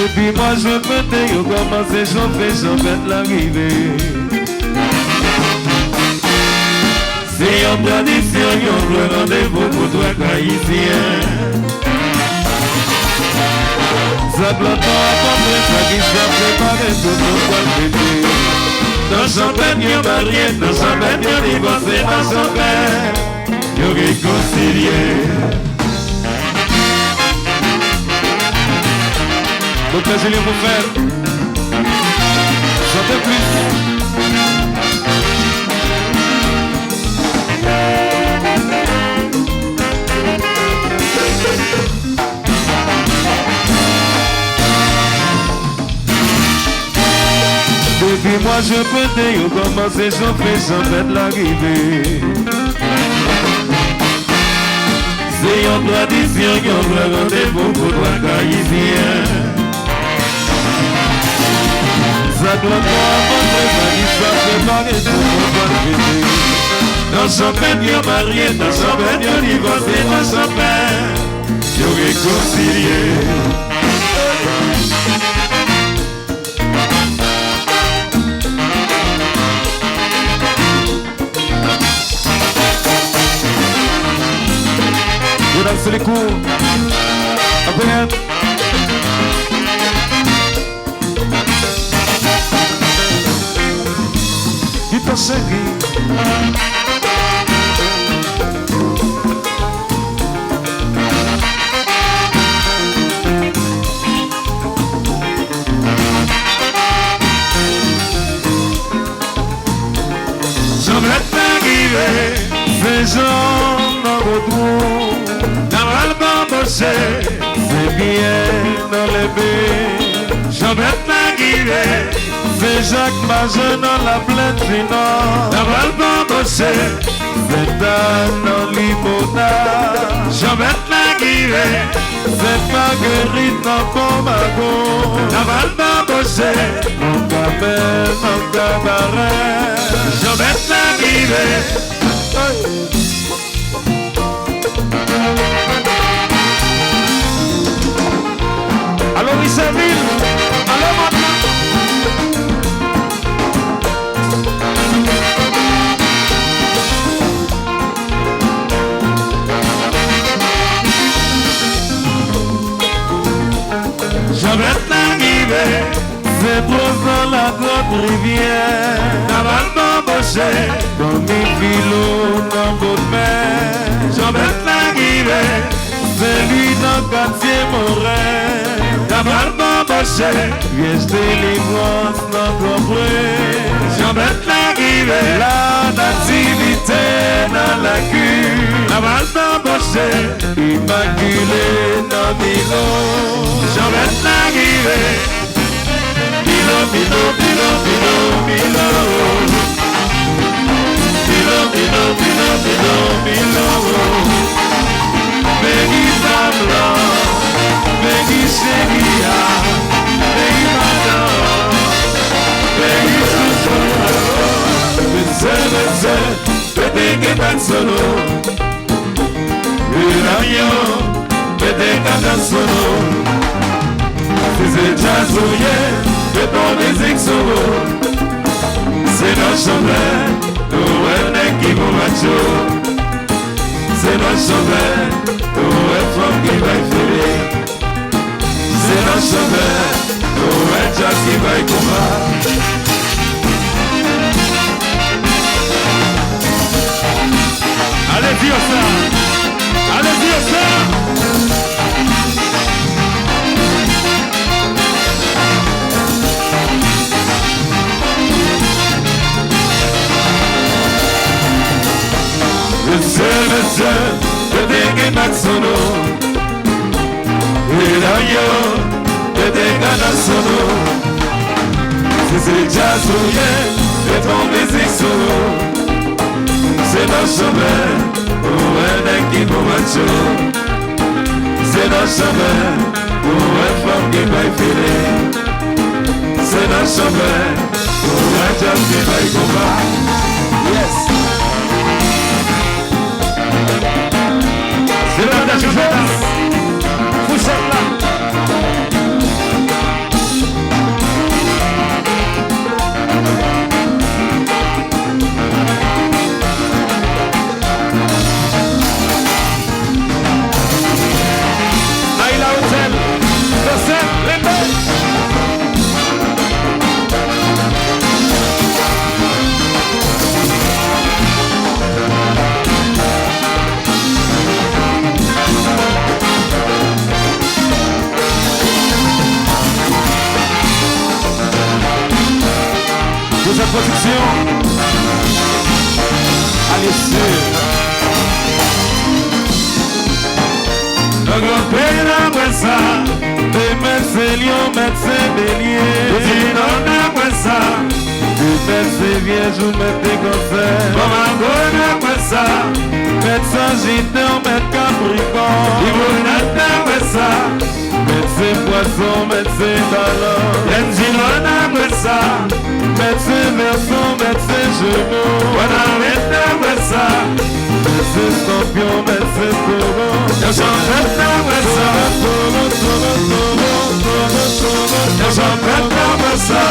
Depuis moi je peux yo commencé chauffer, chauffer l'arrivée. C'est une tradition, un rendez-vous pour toi haïtien. Ça plante à comprendre, ça qui s'est préparé tout le poil bébé. Dans champagne, y'a marié, dans champagne, y'a divorcé, dans champagne, y'a réconcilié. Donc là, Julien, vous faites. Chantez plus. Depuis moi je peux yo commencer chauffer sans faire l'arrivée. C'est une tradition, un rendez-vous pour toi haïtien. Ça doit pas montrer ça qui soit préparé tout le monde bébé. Dans champagne y'a marié, dans champagne y'a divorcé, dans champagne y'a réconcilié. C'est les coups. Après. Qui t'a servi? J'aimerais t'arriver, ces gens dans votre monde. C'est bien dans les baies. J'aimerais t'arriver. C'est Jacques Majeur dans la plaine du Nord. Dans le bosser. C'est dans Limonade. J'aimerais t'arriver. C'est Marguerite dans Comago. Dans le bosser. Mon cabane, mon cabaret. J'aimerais t'arriver. Allô Isseville, allô maintenant. J'aimerais t'arriver, c'est trop dans la grande rivière. Dans le bosser, comme une philo dans votre mer. J'aimerais t'arriver, c'est lui dans le quartier Morin. D'abord bosser, viens délivrance dans ton pré. J'aimerais l'arrivée, la nativité dans la cure. D'abord bosser, immaculé dans Milo. J'aimerais l'arrivée, Milo, Milo, Milo, Milo, Milo. Milo, Milo, Milo, Milo, Milo. Béni Pablo. Beggy Segia, Beggy Madame, Beggy Suso, Bezze, Bedeke Tansono, Urayo, Bedeke Tansono, c'est Jazouye, c'est ton musique solo, c'est notre chemin, nous est qui vous macho, c'est notre chemin, nous est femme qui va filer. C'est notre chemin, nous est déjà qui va y combattre. Allez, dis ça! Allez, dis ça! Le seul, le dégué Maxono. Et des ganas solo. C'est jazzouillé et ton musique solo. C'est notre chemin, pour un équipe au macho. C'est notre chemin, pour un femme qui va y filer. C'est notre chemin, pour un job qui va y combattre. Yes! C'est la jeunesse. Vous êtes là. production. Allez, sûr. Le grand pays d'après ça, des médecins lions, médecins béliers. Le dinon d'après ça, des médecins vierges ou médecins cancers. Comme un bon après ça, médecin gitan, médecin capricorne. Yvonnette d'après ça, médecin poisson, médecin ballon. Les dinon d'après ça, médecin verson, médecin genou. Bonavette d'après ça, médecin scorpion, médecin taureau. Y'a champette d'après ça, y'a champette d'après ça.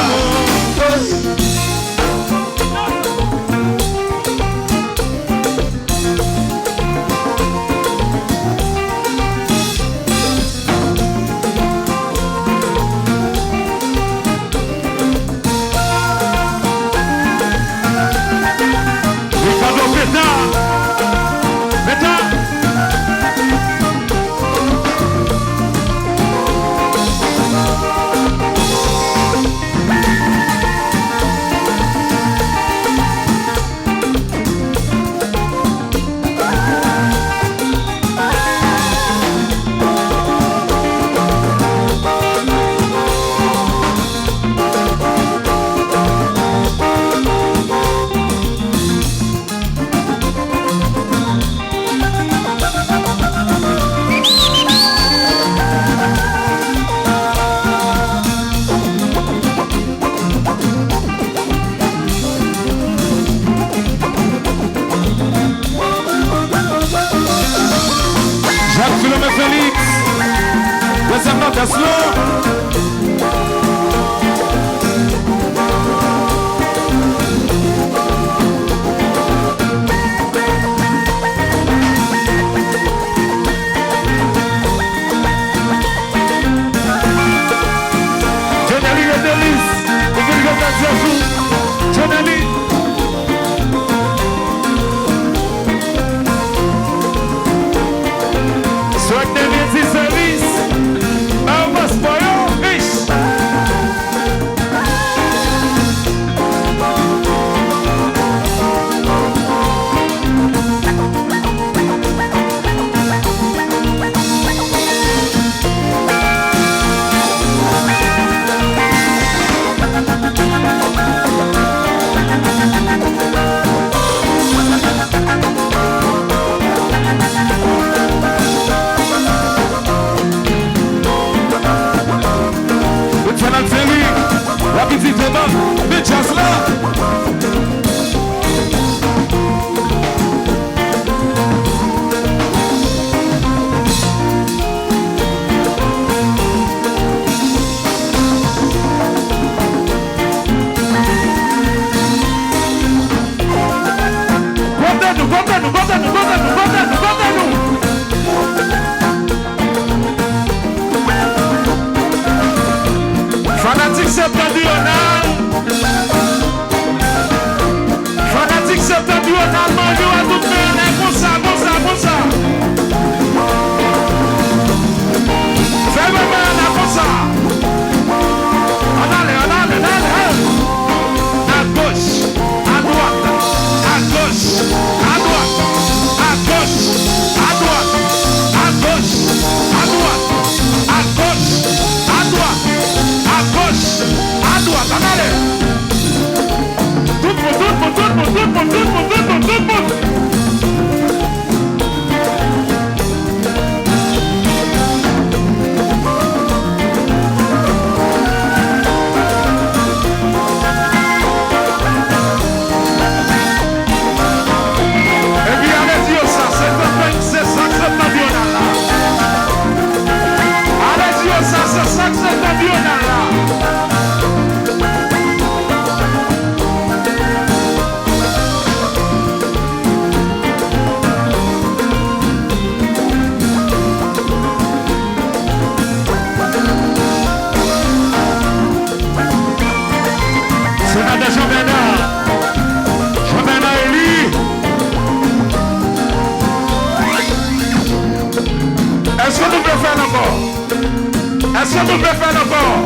Est-ce que nous pouvons faire encore?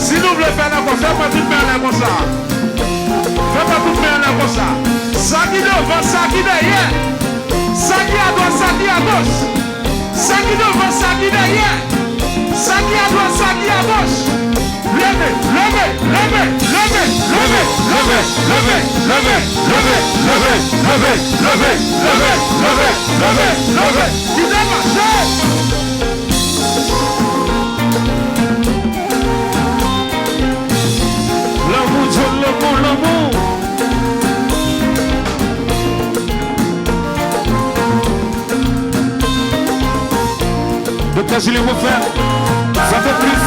Si nous voulons faire la comme ça, fais-moi tout faire comme ça. Fais-moi tout faire comme ça. Ça qui devant, ça qui derrière. Ça qui à droite, ça qui à gauche. Ça qui devant, ça qui derrière. Ça qui à droite, ça qui à gauche. Levez, levez, levez, levez, levez, levez, levez, levez, levez, levez, levez, levez, levez, levez, levez, levez. Il est marché. L'amour, John, l'amour, l'amour. Donc là, je les refais. Ça fait plus.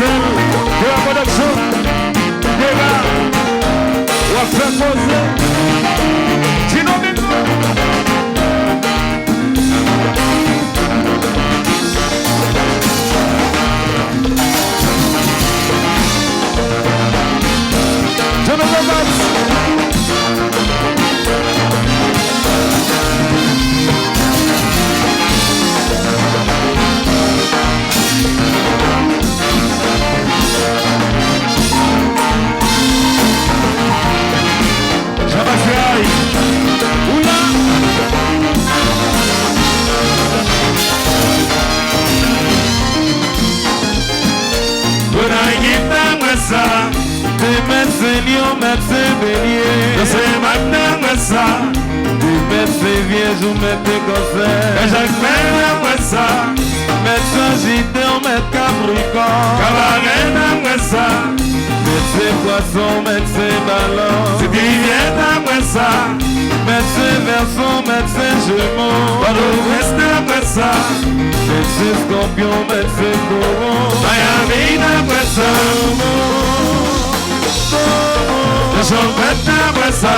De la production. On va faire poser. Tino Bingo. Jonathan Batz. Ou mettre conseil Jacques ça, médecin gitan, mettre capricorne cabaret après ça, médecin poisson, médecin ballon c'est bien après ça, médecin verson, médecin jumeau Palo-Ouest après ça, médecin scorpion, médecin coron Miami après ça, le champêtre après ça.